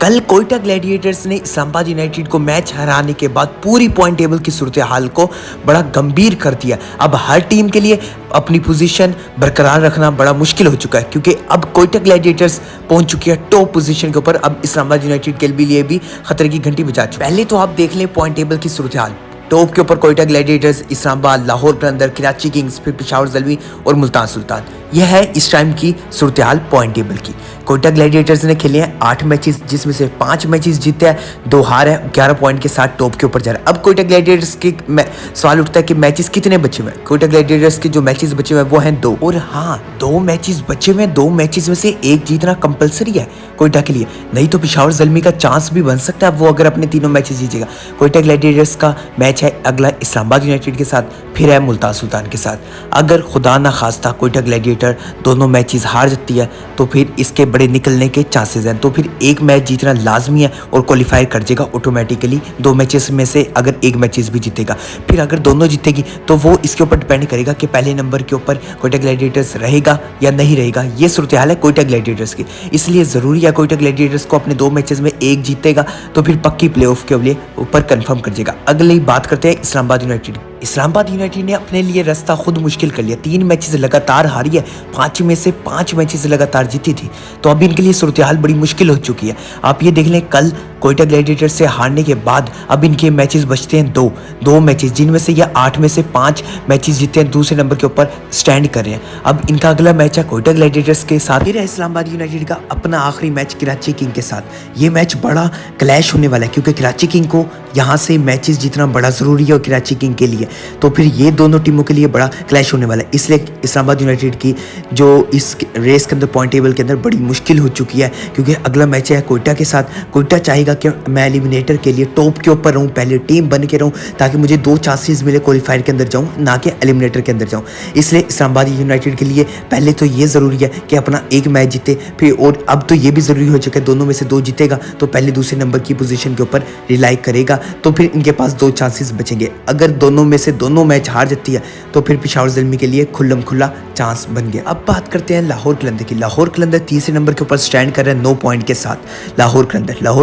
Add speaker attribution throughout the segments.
Speaker 1: कल कोयटा ग्लैडिएटर्स ने इस्लामाबाद यूनाइटेड को मैच हराने के बाद पूरी पॉइंट टेबल की सूरत हाल को बड़ा गंभीर कर दिया। अब हर टीम के लिए अपनी पोजीशन बरकरार रखना बड़ा मुश्किल हो चुका है, क्योंकि अब कोयटा ग्लैडिएटर्स पहुंच चुकी है टॉप पोजीशन के ऊपर। अब इस्लामाबाद यूनाइटेड के लिए भी खतरे की घंटी बजा चुकी है। पहले तो आप देख लें पॉइंट टेबल की सूरत हाल। टॉप के ऊपर कोयटा ग्लैडिएटर्स, इस्लामाबाद, लाहौर कलंदर, कराची किंग्स, फिर पेशावर ज़ल्मी और मुल्तान सुल्तान। यह है इस टाइम की सूरत हाल पॉइंट टेबल की। कोयटा ग्लैडिएटर्स ने खेले हैं 8 मैचेस, जिसमें से 5 मैचेस जीते हैं, 2 हार है, 11 पॉइंट के साथ टॉप के ऊपर जा रहा है। अब कोयटा ग्लैडिएटर्स के सवाल उठता है कि मैचेस कितने बचे हुए हैं। कोयटा ग्लैडिएटर्स के जो मैचेस बचे हुए हैं वो हैं 2। और हाँ, 2 मैचेस बचे हुए हैं, 2 मैचेस में से एक जीतना कंपलसरी है कोयटा के लिए, नहीं तो पेशावर ज़ल्मी का चांस भी बन सकता है वो अगर अपने तीनों मैचेस जीतेगा। कोयटा ग्लैडिएटर्स का मैच है अगला इस्लामाबाद यूनाइटेड के साथ, फिर है मुल्तान सुल्तान के साथ। अगर खुदा ना खास्ता कोयटा ग्लैडिएटर दोनों मैचेस हार जाती है तो फिर इसके बड़े निकलने के चांसेस हैं, तो फिर एक मैच जीतना लाजमी है और क्वालिफाई कर जाएगा ऑटोमेटिकली। 2 मैचेस में से अगर एक मैचेस भी जीतेगा, फिर अगर दोनों जीतेगी तो वो इसके ऊपर डिपेंड करेगा कि पहले नंबर के ऊपर कोयटा ग्लैडिएटर्स रहेगा या नहीं रहेगा। ये सूरत हाल है कोयटा ग्लैडिएटर्स की, इसलिए ज़रूरी है कोयटा ग्लैडिएटर्स को अपने 2 मैचेस में एक जीतेगा तो फिर पक्की प्लेऑफ के लिए ऊपर कंफर्म कर जाएगा। अगली बात करते हैं इस्लामाबाद यूनाइटेड। इस्लामाबाद यूनाइटेड ने अपने लिए रास्ता खुद मुश्किल कर लिया। 3 मैचेस लगातार हारी है, 5 में से 5 मैचेस लगातार जीती थी, तो अब इनके लिए सूरत हाल बड़ी मुश्किल हो चुकी है। आप ये देख लें, कल कोयटा ग्लैडिएटर्स से हारने के बाद अब इनके मैचेस बचते हैं 2 मैचेस, जिनमें से ये 8 में से 5 मैचेस जीते हैं, दूसरे नंबर के ऊपर स्टैंड कर रहे हैं। अब इनका अगला मैच है कोयटा ग्लैडिएटर्स के साथ, फिर है इस्लामाबाद यूनाइटेड का अपना आखिरी मैच कराची किंग के साथ। ये मैच बड़ा क्लैश होने वाला है, क्योंकि कराची किंग को यहाँ से मैचेस जीतना बड़ा ज़रूरी है और कराची किंग के लिए, तो फिर ये दोनों टीमों के लिए बड़ा क्लैश होने वाला है। इसलिए इस्लामाबाद यूनाइटेड की जो इस रेस के अंदर पॉइंट टेबल के अंदर बड़ी मुश्किल हो चुकी है, क्योंकि अगला मैच है कोयटा के साथ। कोयटा चाहेगा कि मैं एलिमिनेटर के लिए टॉप के ऊपर रहूँ, पहले टीम बन के रहूँ, ताकि मुझे 2 चांसेस मिले क्वालिफायर के अंदर जाऊँ, ना कि एलिमिनेटर के अंदर जाऊँ। इसलिए इस्लामाबाद यूनाइटेड के लिए पहले तो ये ज़रूरी है कि अपना एक मैच जीते, फिर और अब तो ये भी ज़रूरी हो चुका है दोनों में से 2 जीतेगा तो पहले दूसरे नंबर की पोजीशन के ऊपर रिलाई करेगा, तो फिर इनके पास 2 चांसेस बचेंगे। अगर दोनों में से दोनों मैच हार जाती है तो फिर पेशावर ज़ल्मी के लिए खुल्लम खुल्ला चांस बन गया। अब बात करते हैं लाहौर कलंदर की। लाहौर कलंदर तीसरे नंबर के ऊपर स्टैंड कर रहे हैं 9 पॉइंट के साथ। लाहौर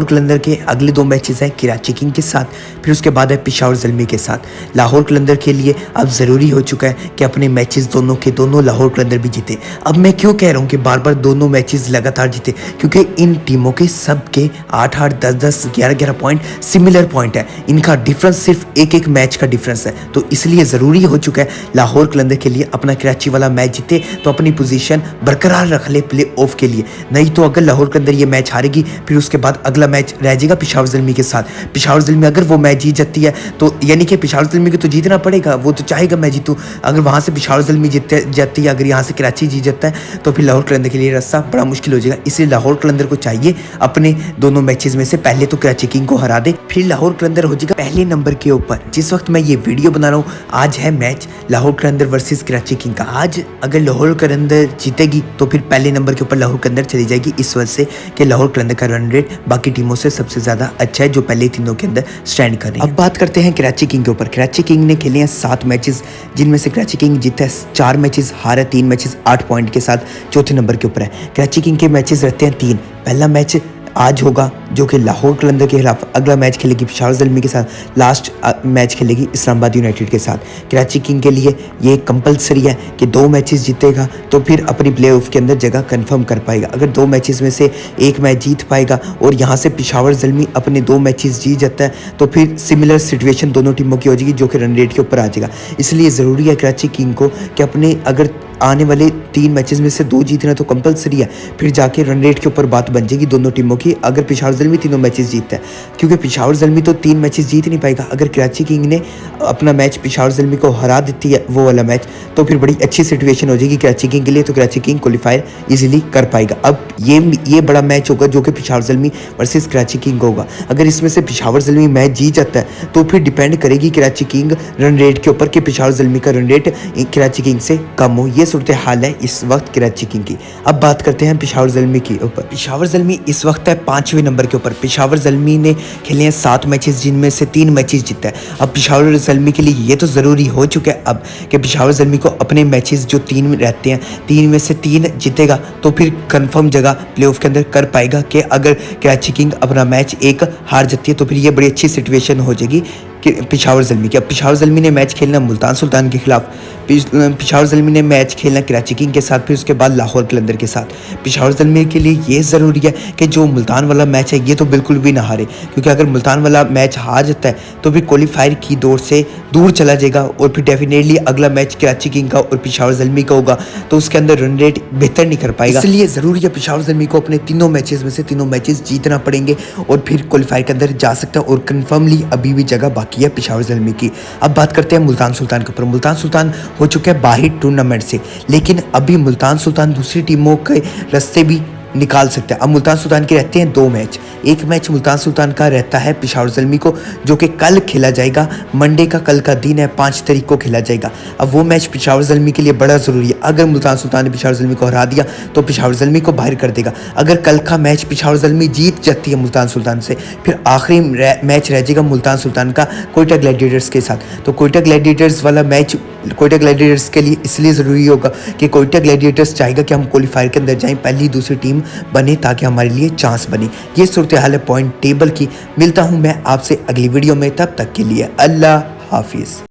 Speaker 1: कलंदर के अगले 2 मैचेस हैं कराची किंग के साथ, फिर उसके बाद है पेशावर ज़ल्मी के साथ। लाहौर कलंदर के लिए अब ज़रूरी हो चुका है कि अपने मैचेस दोनों के दोनों लाहौर कलंदर भी जीते। अब मैं क्यों कह रहा हूँ कि बार बार दोनों मैचेस लगातार जीते, क्योंकि इन टीमों के सबके 8-8, 10-10, 11-11 पॉइंट सिमिलर पॉइंट है। इनका डिफरेंस सिर्फ एक मैच का डिफरेंस है, तो इसलिए ज़रूरी हो चुका है लाहौर कलंदर के लिए अपना कराची वाला मैच जीते तो अपनी पोजीशन बरकरार रख ले प्ले ऑफ के लिए। नहीं तो अगर लाहौर कलंदर ये मैच हारेगी, फिर उसके बाद अगला मैच रह जाएगा पेशावर ज़ल्मी के साथ। पेशावर ज़ल्मी अगर वो मैच जीत जाती है तो यानी कि पेशावर ज़ल्मी को तो जीतना पड़ेगा, वो तो चाहेगा मैं जीतूँ। अगर वहाँ से पेशावर ज़ल्मी जीत जाती है, अगर यहाँ से कराची जीत जाता है, तो फिर लाहौर कलंदर के लिए रास्ता बड़ा मुश्किल हो जाएगा। इसलिए लाहौर कलंदर को चाहिए अपने दोनों मैचेस में से पहले तो कराची किंग को हरा दे, फिर लाहौर कलंदर हो जाएगा पहले नंबर के ऊपर। जिस वक्त मैं ये वीडियो बना रहा हूँ, आज है मैच लाहौर कलंदर वर्सेस कराची किंग का। आज अगर लाहौर कलंदर जीतेगी तो फिर पहले नंबर के ऊपर लाहौर कलंदर चली जाएगी, इस वजह से कि लाहौर कलंदर का रन रेट बाकी टीमों से सबसे ज़्यादा अच्छा है, जो पहले तीनों के अंदर स्टैंड कर रही है। अब बात करते हैं कराची किंग के ऊपर। कराची किंग ने खेले हैं 7 मैचेस, जिनमें से कराची किंग जीता है 4 मैचेस, हारा 3 मैचेस, 8 पॉइंट के साथ चौथे नंबर के ऊपर है। कराची किंग के मैचेस रहते हैं 3। पहला मैच आज होगा जो कि लाहौर कलंदर के खिलाफ, अगला मैच खेलेगी पेशावर ज़ल्मी के साथ, लास्ट मैच खेलेगी इस्लामाबाद यूनाइटेड के साथ। कराची किंग के लिए ये कंपलसरी है कि 2 मैचेस जीतेगा तो फिर अपनी प्लेऑफ के अंदर जगह कंफर्म कर पाएगा। अगर 2 मैचेस में से एक मैच जीत पाएगा और यहाँ से पेशावर ज़ल्मी अपने 2 मैचेस जीत जाता है तो फिर सिमिलर सिचुएशन दोनों टीमों की हो जाएगी, जो कि रन रेट के ऊपर आ जाएगा। इसलिए ज़रूरी है कराची किंग को कि अपने अगर आने वाले 3 मैचेस में से 2 जीतना तो कंपलसरी है, फिर जाके रन रेट के ऊपर बात बन जाएगी दोनों टीमों की, अगर पेशावर ज़ल्मी तीनों मैचेस जीतता है। क्योंकि पेशावर ज़ल्मी तो 3 मैचेस जीत नहीं पाएगा। अगर कराची किंग ने अपना मैच पेशावर ज़ल्मी को हरा देती है वो वाला मैच, तो फिर बड़ी अच्छी सिचुएशन हो जाएगी कराची किंग के लिए, तो कराची किंग क्वालिफायर इजीली कर पाएगा। अब ये बड़ा मैच होगा जो कि पेशावर ज़ल्मी वर्सेस कराची किंग होगा। अगर इसमें से पेशावर ज़ल्मी मैच जीत जाता है तो फिर डिपेंड करेगी कराची किंग रन रेट के ऊपर कि पेशावर ज़ल्मी का रन रेट कराची किंग से कम हो। ये ये सूरत हाल है इस वक्त कराची किंग की। अब बात करते हैं पेशावर ज़ल्मी के ऊपर। पेशावर ज़ल्मी इस वक्त है 5वें नंबर के ऊपर। पेशावर ज़ल्मी ने खेले हैं 7 मैचेस जिनमें से 3 मैचेस जीता है। अब पेशावर ज़ल्मी के लिए ये तो ज़रूरी हो चुका है अब कि पेशावर ज़ल्मी को अपने मैचेस जो 3 में रहते हैं 3 में से 3 जीतेगा तो फिर कंफर्म जगह प्लेऑफ के अंदर कर पाएगा। कि अगर कराची किंग अपना मैच एक हार जाती है तो फिर ये बड़ी अच्छी सिचुएशन हो जाएगी कि पेशावर ज़ल्मी की। अब पेशावर ज़ल्मी ने मैच खेलना मुल्तान सुल्तान के खिलाफ, पेशावर ज़ल्मी ने मैच खेलना कराची किंग के साथ, फिर उसके बाद लाहौर कलंदर के साथ। पेशावर ज़ल्मी के लिए ये ज़रूरी है कि जो मुल्तान वाला मैच है ये तो बिल्कुल भी ना हारे, क्योंकि अगर मुल्तान वाला मैच हार जाता है तो फिर क्वालीफायर की दौड़ से दूर चला जाएगा और फिर डेफिनेटली अगला मैच कराची किंग का और पेशावर ज़ल्मी का होगा तो उसके अंदर रन रेट बेहतर नहीं कर पाएगा। इसलिए ज़रूरी है पेशावर ज़ल्मी को अपने तीनों मैचेस में से तीनों मैचेस जीतना पड़ेंगे और फिर क्वालीफायर के अंदर जा सकता है और कन्फर्मली अभी भी जगह बाकी है पेशावर ज़ल्मी की। अब बात करते हैं मुल्तान सुल्तान के ऊपर। मुल्तान सुल्तान हो चुका है बाहर टूर्नामेंट से, लेकिन अभी मुल्तान सुल्तान दूसरी टीमों के रास्ते भी निकाल सकते हैं। अब मुल्तान सुल्तान के रहते हैं 2 मैच। एक मैच मुल्तान सुल्तान का रहता है पेशावर ज़ल्मी को जो कि कल खेला जाएगा, मंडे का कल का दिन है, 5 तारीख को खेला जाएगा। अब वो मैच पेशावर ज़ल्मी के लिए बड़ा ज़रूरी है। अगर मुल्तान सुल्तान ने पेशावर ज़ल्मी को हरा दिया तो पेशावर ज़ल्मी को बाहर कर देगा। अगर कल का मैच पेशावर ज़ल्मी जीत जाती है मुल्तान सुल्तान से, फिर आखिरी मैच रह जाएगा मुल्तान सुल्तान का कोयटा ग्लैडिएटर्स के साथ। तो कोयटा ग्लैडिएटर्स वाला मैच कोयटा ग्लैडिएटर्स के लिए इसलिए ज़रूरी होगा कि कोयटा ग्लैडिएटर्स चाहेगा कि हम क्वालीफायर के अंदर जाएं, पहली दूसरी टीम बने ताकि हमारे लिए चांस बने। ये सूरत हाल है पॉइंट टेबल की। मिलता हूं मैं आपसे अगली वीडियो में, तब तक के लिए अल्लाह हाफिज़।